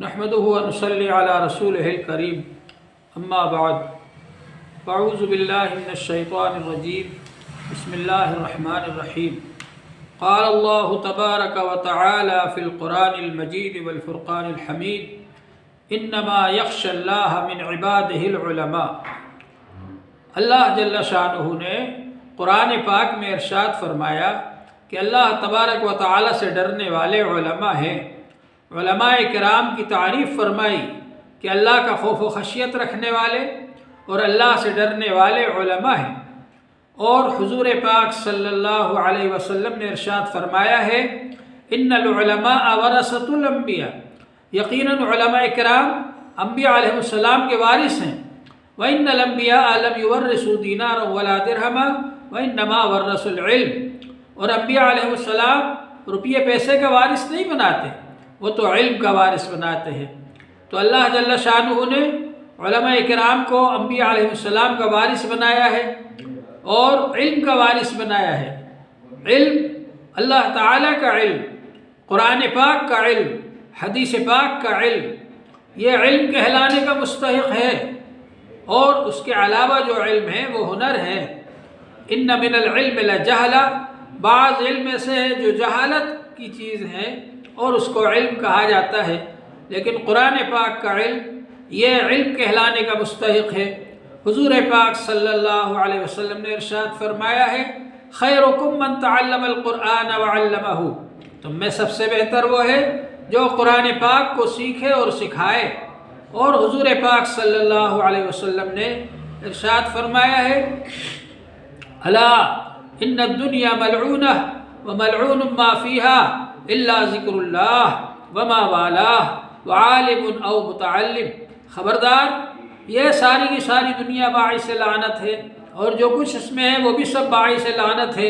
نحمده ونصلي على رسوله الكريم اما بعد فاعوذ باللہ من الشیطان الرجیم بسم اللہ الرحمن الرحیم قال اللہ تبارک وتعالی فی القرآن المجید والفرقان الحمید انما یخشى اللہ من عباده العلماء۔ اللہ جل شانہ نے قرآن پاک میں ارشاد فرمایا کہ اللہ تبارک و تعالی سے ڈرنے والے علماء ہیں۔ علماء کرام کی تعریف فرمائی کہ اللہ کا خوف و خشیت رکھنے والے اور اللہ سے ڈرنے والے علماء ہیں۔ اور حضور پاک صلی اللہ علیہ وسلم نے ارشاد فرمایا ہے ان العلماء ورثۃ الانبیاء، یقیناً علماء کرام انبیاء علیہ السلام کے وارث ہیں۔ وَإِنَّ الْأَنْبِيَاءَ لَمْ يُوَرِّثُوا دِينَارًا وَلَا دِرْهَمًا وَإِنَّمَا وَرَّثُوا الْعِلْمَ، اور انبیاء علیہ السلام روپیے پیسے کا وارث نہیں بناتے، وہ تو علم کا وارث بناتے ہیں۔ تو اللہ جل شانہ نے علماء کرام کو انبیاء علیہ السلام کا وارث بنایا ہے اور علم کا وارث بنایا ہے۔ علم اللہ تعالیٰ کا علم، قرآن پاک کا علم، حدیث پاک کا علم، یہ علم کہلانے کا مستحق ہے۔ اور اس کے علاوہ جو علم ہے وہ ہنر ہے۔ ان من العلم لجہلا، بعض علم میں سے ہے جو جہالت کی چیز ہے اور اس کو علم کہا جاتا ہے، لیکن قرآن پاک کا علم یہ علم کہلانے کا مستحق ہے۔ حضور پاک صلی اللہ علیہ وسلم نے ارشاد فرمایا ہے خیرکم من تعلم القرآن وعلمہ، تم میں سب سے بہتر وہ ہے جو قرآن پاک کو سیکھے اور سکھائے۔ اور حضور پاک صلی اللہ علیہ وسلم نے ارشاد فرمایا ہے الا ان الدنیا ملعونہ وملعون ما فیها الا ذکر اللہ وما والاہ وعالم او متعلم، خبردار یہ ساری کی ساری دنیا باعث لعنت ہے اور جو کچھ اس میں ہے وہ بھی سب باعث لعنت ہے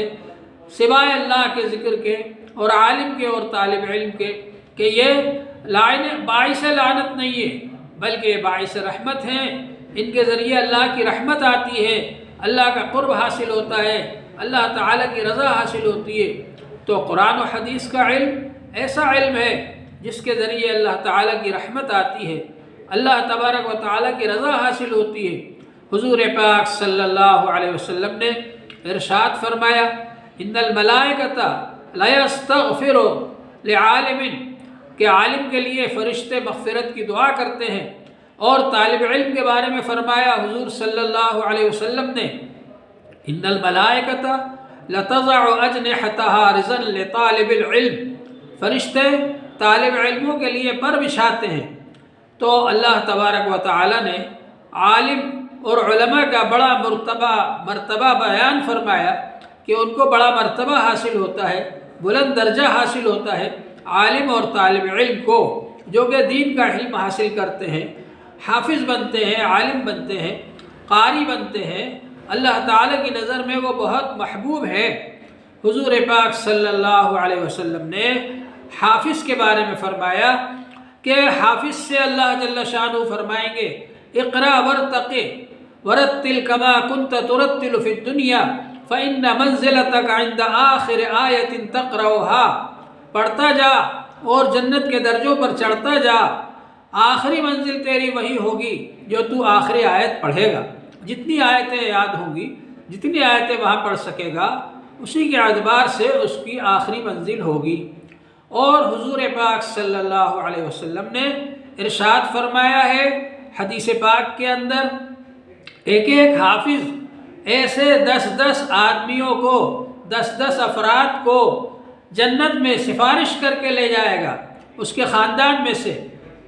سوائے اللہ کے ذکر کے اور عالم کے اور طالب علم کے، کہ یہ باعث لعنت نہیں ہے بلکہ باعث رحمت ہیں۔ ان کے ذریعے اللہ کی رحمت آتی ہے، اللہ کا قرب حاصل ہوتا ہے، اللہ تعالیٰ کی رضا حاصل ہوتی ہے۔ تو قرآن و حدیث کا علم ایسا علم ہے جس کے ذریعے اللہ تعالیٰ کی رحمت آتی ہے، اللہ تبارک و تعالیٰ کی رضا حاصل ہوتی ہے۔ حضور پاک صلی اللہ علیہ وسلم نے ارشاد فرمایا ان الملائکۃ لا یستغفر لعالم، کہ عالم کے لیے فرشتے مغفرت کی دعا کرتے ہیں۔ اور طالب علم کے بارے میں فرمایا حضور صلی اللہ علیہ وسلم نے ان الملائکۃ لتضع اجنحتها رضا لطالب العلم، فرشتے طالب علموں کے لیے پر بچھاتے ہیں۔ تو اللہ تبارک و تعالی نے عالم اور علماء کا بڑا مرتبہ بیان فرمایا کہ ان کو بڑا مرتبہ حاصل ہوتا ہے، بلند درجہ حاصل ہوتا ہے عالم اور طالب علم کو، جو کہ دین کا علم حاصل کرتے ہیں، حافظ بنتے ہیں، عالم بنتے ہیں، قاری بنتے ہیں۔ اللہ تعالیٰ کی نظر میں وہ بہت محبوب ہے۔ حضور پاک صلی اللہ علیہ وسلم نے حافظ کے بارے میں فرمایا کہ حافظ سے اللہ جل شانہ فرمائیں گے اقرا ورتقِ ورتل کما کنت ترتل فی الدنیا فإن منزلتک عند آخر آیۃ تقرأها، پڑھتا جا اور جنت کے درجوں پر چڑھتا جا، آخری منزل تیری وہی ہوگی جو تو آخری آیت پڑھے گا۔ جتنی آیتیں یاد ہوں گی، جتنی آیتیں وہاں پڑھ سکے گا، اسی کے اعتبار سے اس کی آخری منزل ہوگی۔ اور حضور پاک صلی اللہ علیہ وسلم نے ارشاد فرمایا ہے حدیث پاک کے اندر ایک ایک حافظ ایسے 10 آدمیوں کو، 10 افراد کو جنت میں سفارش کر کے لے جائے گا اس کے خاندان میں سے،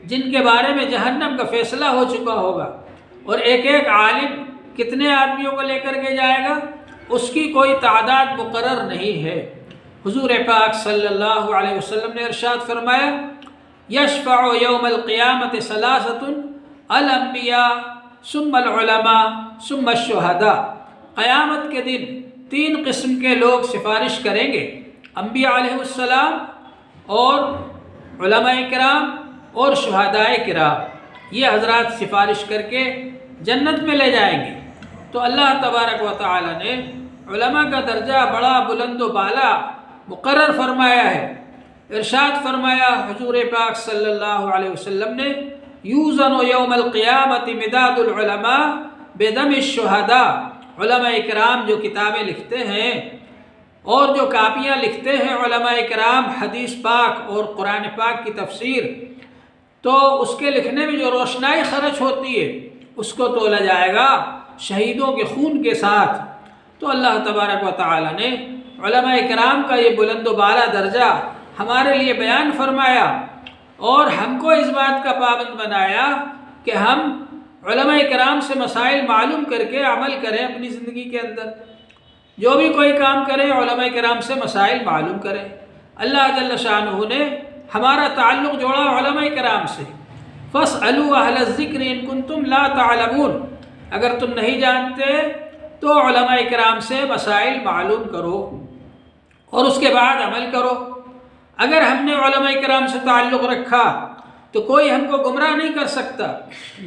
جن کے بارے میں جہنم کا فیصلہ ہو چکا ہوگا۔ اور ایک ایک عالم کتنے آدمیوں کو لے کر کے جائے گا اس کی کوئی تعداد مقرر نہیں ہے۔ حضور پاک صلی اللہ علیہ وسلم نے ارشاد فرمایا یشفع یوم القیامت ثلاثۃ الانبیاء ثم العلماء ثم الشہداء، قیامت کے دن 3 قسم کے لوگ سفارش کریں گے، انبیاء علیہ السلام اور علماء کرام اور شہداء کرام، یہ حضرات سفارش کر کے جنت میں لے جائیں گے۔ تو اللہ تبارک و تعالی نے علماء کا درجہ بڑا بلند و بالا مقرر فرمایا ہے۔ ارشاد فرمایا حضور پاک صلی اللہ علیہ وسلم نے، یوزن یوم القیامت مداد العلماء بدم الشہداء، علماء کرام جو کتابیں لکھتے ہیں اور جو کاپیاں لکھتے ہیں علماء کرام حدیث پاک اور قرآن پاک کی تفسیر، تو اس کے لکھنے میں جو روشنائی خرچ ہوتی ہے اس کو تولا جائے گا شہیدوں کے خون کے ساتھ۔ تو اللہ تبارک و تعالی نے علماء کرام کا یہ بلند و بالا درجہ ہمارے لیے بیان فرمایا اور ہم کو اس بات کا پابند بنایا کہ ہم علماء کرام سے مسائل معلوم کر کے عمل کریں اپنی زندگی کے اندر۔ جو بھی کوئی کام کرے علماء کرام سے مسائل معلوم کریں۔ اللہ جل شانہ نے ہمارا تعلق جوڑا علماء کرام سے، فاسألوا اہل الذکر ان کنتم لا تعلمون، اگر تم نہیں جانتے تو علماء کرام سے مسائل معلوم کرو اور اس کے بعد عمل کرو۔ اگر ہم نے علماء کرام سے تعلق رکھا تو کوئی ہم کو گمراہ نہیں کر سکتا۔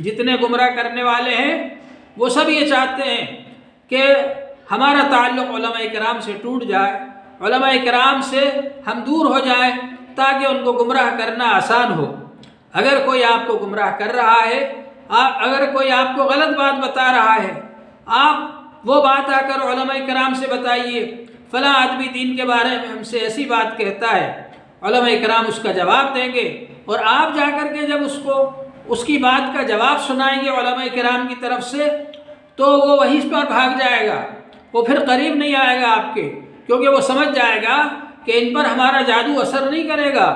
جتنے گمراہ کرنے والے ہیں وہ سب یہ چاہتے ہیں کہ ہمارا تعلق علماء کرام سے ٹوٹ جائے، علماء کرام سے ہم دور ہو جائیں تاکہ ان کو گمراہ کرنا آسان ہو۔ اگر کوئی آپ کو گمراہ کر رہا ہے، اگر کوئی آپ کو غلط بات بتا رہا ہے، آپ وہ بات آ کر علماء کرام سے بتائیے، فلاں آدمی دین کے بارے میں ہم سے ایسی بات کہتا ہے، علماء کرام اس کا جواب دیں گے اور آپ جا کر کے جب اس کی بات کا جواب سنائیں گے علماء کرام کی طرف سے تو وہ وہیں پر بھاگ جائے گا، وہ پھر قریب نہیں آئے گا آپ کے، کیونکہ وہ سمجھ جائے گا کہ ان پر ہمارا جادو اثر نہیں کرے گا،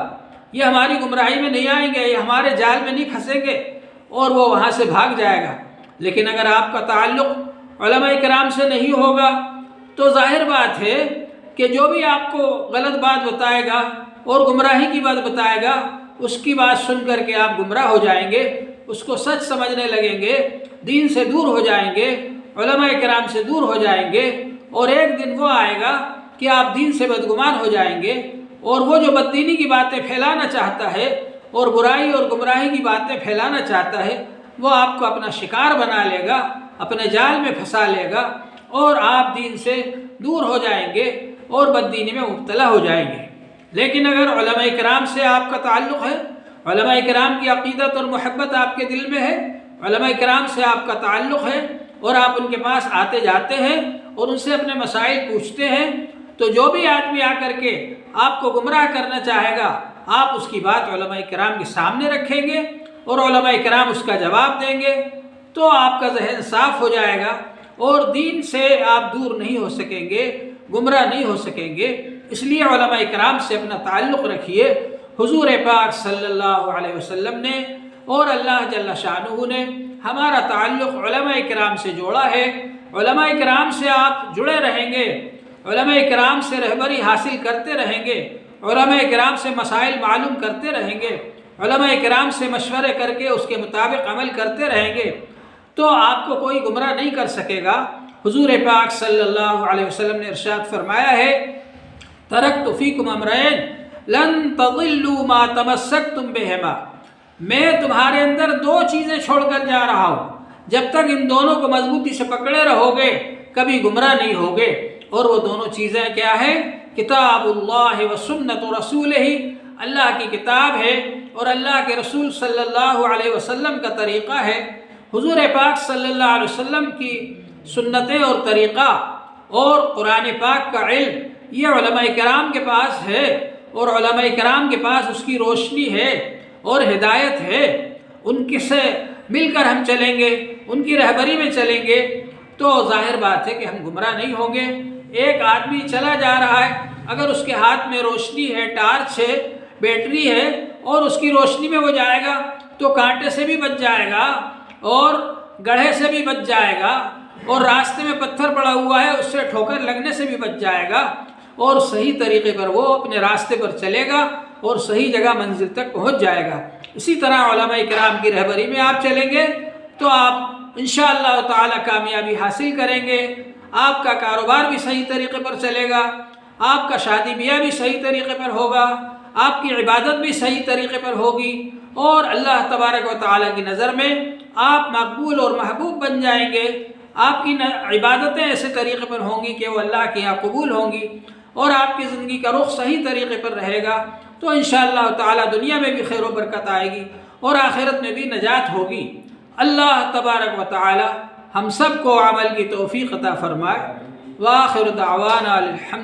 یہ ہماری گمراہی میں نہیں آئیں گے، یہ ہمارے جال میں نہیں پھنسیں گے، اور وہ وہاں سے بھاگ جائے گا۔ لیکن اگر آپ کا تعلق علماء کرام سے نہیں ہوگا تو ظاہر بات ہے کہ جو بھی آپ کو غلط بات بتائے گا اور گمراہی کی بات بتائے گا، اس کی بات سن کر کے آپ گمراہ ہو جائیں گے، اس کو سچ سمجھنے لگیں گے، دین سے دور ہو جائیں گے، علماء کرام سے دور ہو جائیں گے، اور ایک دن وہ آئے گا کہ آپ دین سے بدگمان ہو جائیں گے، اور وہ جو بددینی کی باتیں پھیلانا چاہتا ہے اور برائی اور گمراہی کی باتیں پھیلانا چاہتا ہے وہ آپ کو اپنا شکار بنا لے گا، اپنے جال میں پھنسا لے گا، اور آپ دین سے دور ہو جائیں گے اور بددینی میں مبتلا ہو جائیں گے۔ لیکن اگر علماء کرام سے آپ کا تعلق ہے، علماء کرام کی عقیدت اور محبت آپ کے دل میں ہے، علماء کرام سے آپ کا تعلق ہے اور آپ ان کے پاس آتے جاتے ہیں اور ان سے اپنے مسائل پوچھتے ہیں، تو جو بھی آدمی آ کر کے آپ کو گمراہ کرنا چاہے گا آپ اس کی بات علماء کرام کے سامنے رکھیں گے اور علماء کرام اس کا جواب دیں گے، تو آپ کا ذہن صاف ہو جائے گا اور دین سے آپ دور نہیں ہو سکیں گے، گمراہ نہیں ہو سکیں گے۔ اس لیے علماء کرام سے اپنا تعلق رکھیے۔ حضور پاک صلی اللہ علیہ وسلم نے اور اللہ جل شانہ نے ہمارا تعلق علماء کرام سے جوڑا ہے۔ علماء کرام سے آپ جڑے رہیں گے، علماء کرام سے رہبری حاصل کرتے رہیں گے، علماء کرام سے مسائل معلوم کرتے رہیں گے، علماء کرام سے مشورے کر کے اس کے مطابق عمل کرتے رہیں گے، تو آپ کو کوئی گمراہ نہیں کر سکے گا۔ حضور پاک صلی اللہ علیہ وسلم نے ارشاد فرمایا ہے، ترکت فیکم امرین لن تضلوا ما تمسکتم بہما، میں تمہارے اندر دو چیزیں چھوڑ کر جا رہا ہوں، جب تک ان دونوں کو مضبوطی سے پکڑے رہو گے کبھی گمراہ نہیں ہوگے۔ اور وہ دونوں چیزیں کیا ہیں؟ کتاب اللہ و سنت رسولہ، اللہ کی کتاب ہے اور اللہ کے رسول صلی اللہ علیہ وسلم کا طریقہ ہے۔ حضور پاک صلی اللہ علیہ وسلم کی سنتیں اور طریقہ اور قرآن پاک کا علم یہ علماء کرام کے پاس ہے، اور علماء کرام کے پاس اس کی روشنی ہے اور ہدایت ہے۔ ان کے سے مل کر ہم چلیں گے، ان کی رہبری میں چلیں گے تو ظاہر بات ہے کہ ہم گمراہ نہیں ہوں گے۔ ایک آدمی چلا جا رہا ہے، اگر اس کے ہاتھ میں روشنی ہے، ٹارچ ہے، بیٹری ہے، اور اس کی روشنی میں وہ جائے گا تو کانٹے سے بھی بچ جائے گا اور گڑھے سے بھی بچ جائے گا، اور راستے میں پتھر پڑا ہوا ہے اس سے ٹھوکر لگنے سے بھی بچ جائے گا، اور صحیح طریقے پر وہ اپنے راستے پر چلے گا اور صحیح جگہ منزل تک پہنچ جائے گا۔ اسی طرح علماء کرام کی رہبری میں آپ چلیں گے تو آپ انشاءاللہ تعالی کامیابی حاصل کریں گے، آپ کا کاروبار بھی صحیح طریقے پر چلے گا، آپ کا شادی بیاہ بھی صحیح طریقے پر ہوگا، آپ کی عبادت بھی صحیح طریقے پر ہوگی، اور اللہ تبارک و تعالیٰ کی نظر میں آپ مقبول اور محبوب بن جائیں گے۔ آپ کی عبادتیں ایسے طریقے پر ہوں گی کہ وہ اللہ کے یہاں قبول ہوں گی۔ اور آپ کی زندگی کا رخ صحیح طریقے پر رہے گا تو انشاءاللہ تعالی دنیا میں بھی خیر و برکت آئے گی اور آخرت میں بھی نجات ہوگی۔ اللہ تبارک و تعالی ہم سب کو عمل کی توفیق عطا فرمائے۔ وآخر دعوانا الحمد